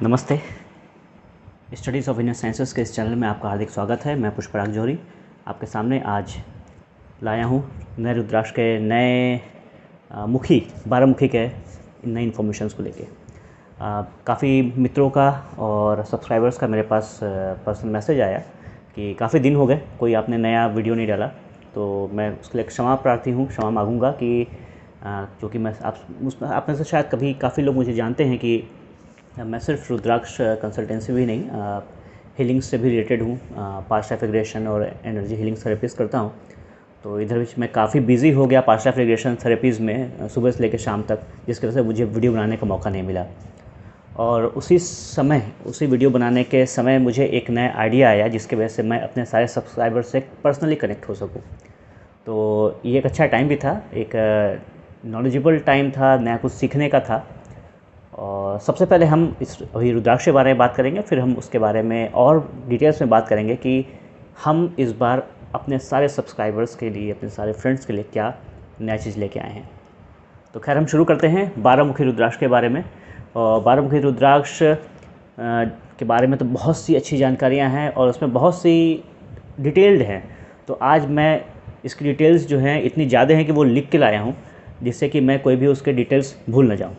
नमस्ते। Studies of Indian sciences के इस चैनल में आपका हार्दिक स्वागत है। मैं पुष्पराग जौहरी आपके सामने आज लाया हूँ नए रुद्राक्ष के नए मुखी 12 मुखी के नई इन्फॉर्मेशंस को लेके। काफ़ी मित्रों का और सब्सक्राइबर्स का मेरे पास पर्सनल मैसेज आया कि काफ़ी दिन हो गए कोई आपने नया वीडियो नहीं डाला, तो मैं उसके लिए क्षमा प्रार्थी हूँ, क्षमा मांगूंगा कि क्योंकि मैं आप में से शायद कभी काफ़ी लोग मुझे जानते हैं कि मैं सिर्फ रुद्राक्ष कंसल्टेंसी भी नहीं, हीलिंग से भी रिलेटेड हूँ। पास्ट लाइफ रिग्रेशन और एनर्जी हीलिंग थेरेपीज़ करता हूँ। तो इधर बीच मैं काफ़ी बिजी हो गया पास्ट लाइफ रिग्रेशन थेरेपीज़ में, सुबह से लेकर शाम तक, जिसकी वजह से मुझे वीडियो बनाने का मौका नहीं मिला। और उसी वीडियो बनाने के समय मुझे एक नया आइडिया आया जिसकी वजह से मैं अपने सारे सब्सक्राइबर से पर्सनली कनेक्ट हो सकूँ। तो ये एक अच्छा टाइम भी था, एक नॉलेजेबल टाइम था, नया कुछ सीखने का था। और सबसे पहले हम अभी रुद्राक्ष के बारे में बात करेंगे, फिर हम उसके बारे में और डिटेल्स में बात करेंगे कि हम इस बार अपने सारे सब्सक्राइबर्स के लिए, अपने सारे फ्रेंड्स के लिए क्या नया चीज़ लेके आए हैं। तो खैर हम शुरू करते हैं 12 मुखी रुद्राक्ष के बारे में। और 12 मुखी रुद्राक्ष के बारे में तो बहुत सी अच्छी जानकारियाँ हैं और उसमें बहुत सी डिटेल्ड हैं। तो आज मैं इसकी डिटेल्स जो हैं इतनी ज़्यादा हैं कि वो लिख के लाया हूँ, जिससे कि मैं कोई भी उसके डिटेल्स भूल न जाऊँ।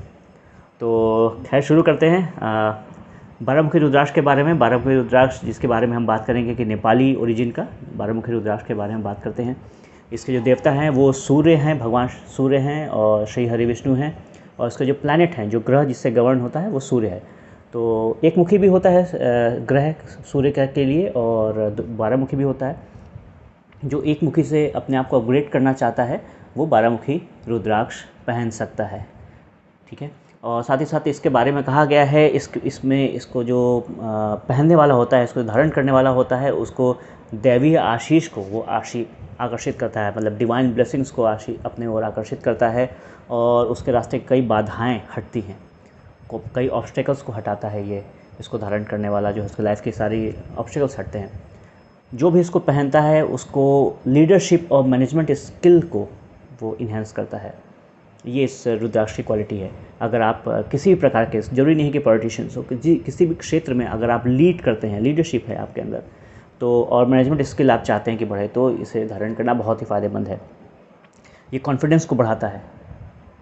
तो खैर शुरू करते हैं 12 मुखी रुद्राक्ष के बारे में। 12 मुखी रुद्राक्ष जिसके बारे में हम बात करेंगे कि नेपाली ओरिजिन का 12 मुखी रुद्राक्ष के बारे में बात करते हैं। इसके जो देवता हैं वो सूर्य हैं, भगवान सूर्य हैं और श्री हरि विष्णु हैं। और इसके जो प्लैनेट हैं, जो ग्रह जिससे गवर्न होता है वो सूर्य है। तो एक मुखी भी होता है ग्रह सूर्य के लिए, और 12 मुखी भी होता है। जो एक मुखी से अपने आप को अपग्रेड करना चाहता है वो 12 मुखी रुद्राक्ष पहन सकता है। ठीक है। और साथ ही साथ इसके बारे में कहा गया है इसको जो पहनने वाला होता है, इसको धारण करने वाला होता है, उसको दैवीय आशीष को वो आकर्षित करता है, मतलब डिवाइन ब्लेसिंग्स को अपने ओर आकर्षित करता है। और उसके रास्ते कई बाधाएं हटती हैं, कई ऑब्स्टेकल्स को हटाता है। ये इसको धारण करने वाला जो है उसकी लाइफ की सारी ऑब्स्टेकल्स हटते हैं। जो भी इसको पहनता है उसको लीडरशिप और मैनेजमेंट स्किल को वो इन्हेंस करता है। ये इस रुद्राक्ष की क्वालिटी है। अगर आप किसी भी प्रकार के, जरूरी नहीं कि पॉलिटिशियंस हो, किसी भी क्षेत्र में अगर आप लीड करते हैं, लीडरशिप है आपके अंदर, तो और मैनेजमेंट स्किल आप चाहते हैं कि बढ़े, तो इसे धारण करना बहुत ही फ़ायदेमंद है। ये कॉन्फिडेंस को बढ़ाता है।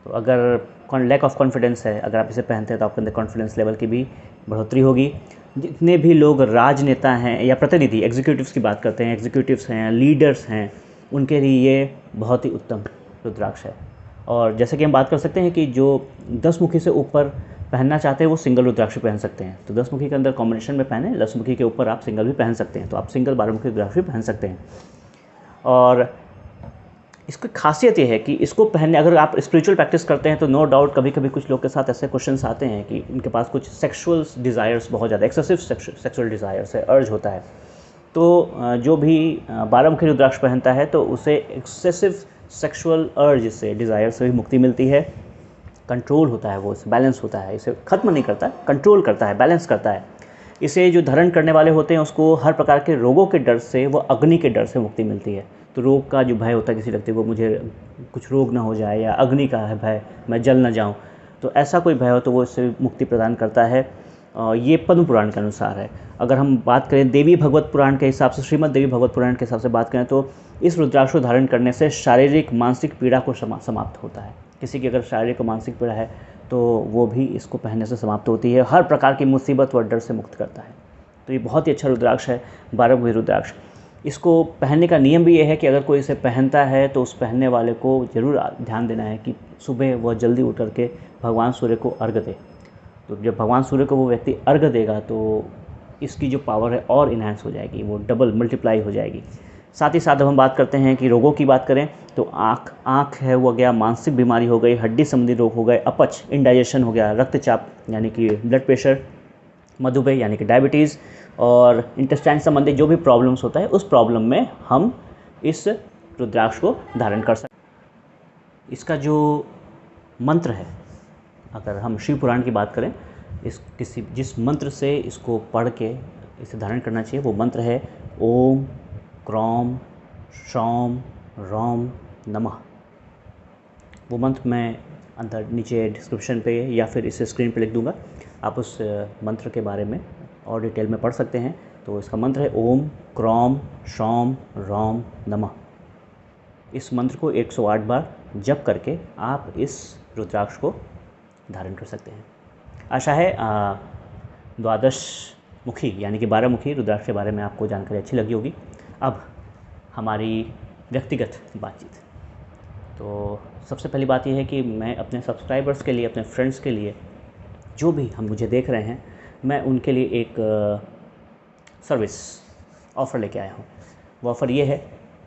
तो अगर लैक ऑफ कॉन्फिडेंस है, अगर आप इसे पहनते हैं तो आपके अंदर कॉन्फिडेंस लेवल की भी बढ़ोतरी होगी। जितने भी लोग राजनेता हैं या प्रतिनिधि, एग्जीक्यूटिव्स की बात करते हैं, एग्जीक्यूटिव्स हैं, लीडर्स हैं, उनके लिए ये बहुत ही उत्तम रुद्राक्ष है। और जैसे कि हम बात कर सकते हैं कि जो 10 मुखी से ऊपर पहनना चाहते हैं वो सिंगल रुद्राक्ष पहन सकते हैं। तो 10 मुखी के अंदर कॉम्बिनेशन में पहने, 10 मुखी के ऊपर आप सिंगल भी पहन सकते हैं, तो आप सिंगल 12 मुखी रुद्राक्ष भी पहन सकते हैं। और इसकी खासियत ये है कि इसको पहनने, अगर आप स्पिरिचुअल प्रैक्टिस करते हैं तो नो डाउट कभी कभी कुछ लोग के साथ ऐसे क्वेश्चंस आते हैं कि उनके पास कुछ सेक्सुअल डिज़ायर्स, बहुत ज़्यादा एक्सेसिव सेक्सुअल डिज़ायर्स है, अर्ज होता है। तो जो भी 12 मुखी रुद्राक्ष पहनता है तो उसे एक्सेसिव सेक्सुअल अर्ज से, डिज़ायर से भी मुक्ति मिलती है, कंट्रोल होता है, वो बैलेंस होता है। इसे ख़त्म नहीं करता, कंट्रोल करता है, बैलेंस करता है। इसे जो धारण करने वाले होते हैं उसको हर प्रकार के रोगों के डर से, वो अग्नि के डर से मुक्ति मिलती है। तो रोग का जो भय होता है किसी व्यक्ति को, मुझे कुछ रोग ना हो जाए, या अग्नि का है भय, मैं जल ना जाऊँ, तो ऐसा कोई भय हो तो वो इससे मुक्ति प्रदान करता है। ये पद्म पुराण के अनुसार है। अगर हम बात करें देवी भगवत पुराण के हिसाब से, श्रीमद् देवी भगवत पुराण के हिसाब से बात करें तो इस रुद्राक्ष को धारण करने से शारीरिक मानसिक पीड़ा को समाप्त होता है। किसी की अगर शारीरिक और मानसिक पीड़ा है तो वो भी इसको पहनने से समाप्त होती है। हर प्रकार की मुसीबत व डर से मुक्त करता है। तो ये बहुत ही अच्छा रुद्राक्ष है 12 मुखी रुद्राक्ष। इसको पहनने का नियम भी ये है कि अगर कोई इसे पहनता है तो उस पहनने वाले को ज़रूर ध्यान देना है कि सुबह वह जल्दी उठ करके भगवान सूर्य को अर्घ्य दे। तो जब भगवान सूर्य को वो व्यक्ति अर्घ्य देगा तो इसकी जो पावर है और इन्हांस हो जाएगी, वो डबल मल्टीप्लाई हो जाएगी। साथ ही साथ जब हम बात करते हैं कि रोगों की बात करें तो आँख है वो गया, मानसिक बीमारी हो गई, हड्डी संबंधी रोग हो गए, अपच इंडाइजेशन हो गया, रक्तचाप यानी कि ब्लड प्रेशर, मधुमेह यानी कि डायबिटीज़, और इंटेस्टाइन संबंधी जो भी प्रॉब्लम्स होता है उस प्रॉब्लम में हम इस रुद्राक्ष को धारण कर सकते हैं। इसका जो मंत्र है, अगर हम शिव पुराण की बात करें, जिस मंत्र से इसको पढ़ के इसे धारण करना चाहिए वो मंत्र है ओम क्रौम शौम रौम नमः। वो मंत्र मैं अंदर नीचे डिस्क्रिप्शन पे या फिर इस स्क्रीन पे लिख दूंगा, आप उस मंत्र के बारे में और डिटेल में पढ़ सकते हैं। तो इसका मंत्र है ओम क्रौम शौम रौम नमः। इस मंत्र को 108 बार जप करके आप इस रुद्राक्ष को धारण कर सकते हैं। आशा है द्वादश मुखी यानी कि 12 मुखी रुद्राक्ष के बारे में आपको जानकारी अच्छी लगी होगी। अब हमारी व्यक्तिगत बातचीत। तो सबसे पहली बात यह है कि मैं अपने सब्सक्राइबर्स के लिए, अपने फ्रेंड्स के लिए, जो भी हम मुझे देख रहे हैं, मैं उनके लिए एक सर्विस ऑफ़र लेके आया हूँ। वो ऑफ़र ये है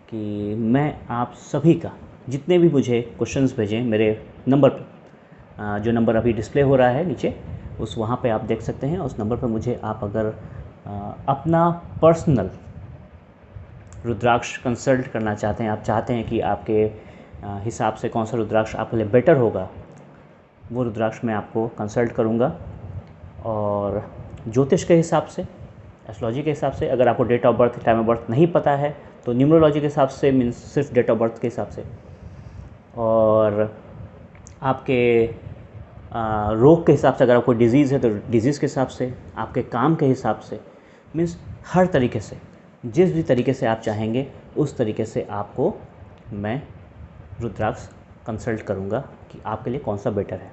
कि मैं आप सभी का, जितने भी मुझे क्वेश्चंस भेजें मेरे नंबर पर, जो नंबर अभी डिस्प्ले हो रहा है नीचे, उस वहाँ पे आप देख सकते हैं। उस नंबर पर मुझे आप अगर अपना पर्सनल रुद्राक्ष कंसल्ट करना चाहते हैं, आप चाहते हैं कि आपके हिसाब से कौन सा रुद्राक्ष आपके लिए बेटर होगा, वो रुद्राक्ष मैं आपको कंसल्ट करूँगा। और ज्योतिष के हिसाब से, एस्ट्रोलॉजी के हिसाब से, अगर आपको date of birth, time of birth नहीं पता है तो न्यूमरोलॉजी के हिसाब से, मीन्स सिर्फ डेट ऑफ बर्थ के हिसाब से, और आपके रोग के हिसाब से, अगर आपको डिज़ीज़ है तो डिज़ीज़ के हिसाब से, आपके काम के हिसाब से, मीन्स हर तरीके से, जिस भी तरीके से आप चाहेंगे उस तरीके से आपको मैं रुद्राक्ष कंसल्ट करूँगा कि आपके लिए कौन सा बेटर है।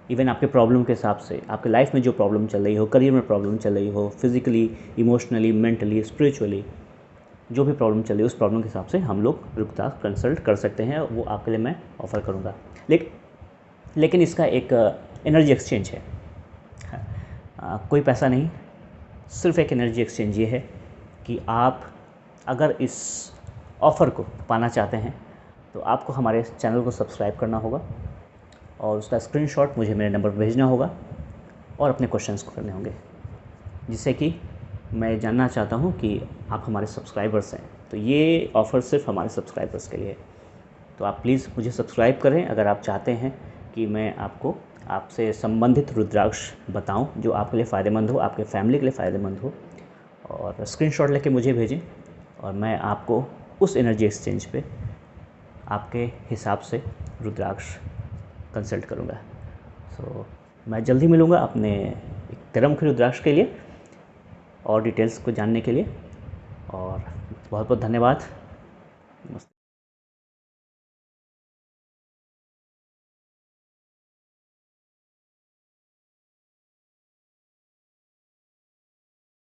इवन आपके प्रॉब्लम के हिसाब से, आपके लाइफ में जो प्रॉब्लम चल रही हो, करियर में प्रॉब्लम चल रही हो, फिज़िकली, इमोशनली, मेंटली, स्पिरिचुअली जो भी प्रॉब्लम चल रही है, उस प्रॉब्लम के हिसाब से हम लोग रुद्राक्ष कंसल्ट कर सकते हैं। वो आपके लिए मैं ऑफ़र करूँगा। लेकिन इसका एक एनर्जी एक्सचेंज है। कोई पैसा नहीं, सिर्फ एक एनर्जी एक्सचेंज ये है कि आप अगर इस ऑफ़र को पाना चाहते हैं तो आपको हमारे चैनल को सब्सक्राइब करना होगा और उसका स्क्रीनशॉट मुझे मेरे नंबर पर भेजना होगा और अपने क्वेश्चंस को करने होंगे, जिससे कि मैं जानना चाहता हूं कि आप हमारे सब्सक्राइबर्स हैं। तो ये ऑफ़र सिर्फ हमारे सब्सक्राइबर्स के लिए है। तो आप प्लीज़ मुझे सब्सक्राइब करें अगर आप चाहते हैं कि मैं आपको आपसे संबंधित रुद्राक्ष बताऊं जो आपके लिए फ़ायदेमंद हो, आपके फैमिली के लिए फ़ायदेमंद हो। और स्क्रीनशॉट लेके मुझे भेजें और मैं आपको उस एनर्जी एक्सचेंज पे आपके हिसाब से रुद्राक्ष कंसल्ट करूँगा। सो मैं जल्दी मिलूँगा अपने एक तेरहमुखी रुद्राक्ष के लिए और डिटेल्स को जानने के लिए। और बहुत बहुत धन्यवाद। नमस्ते।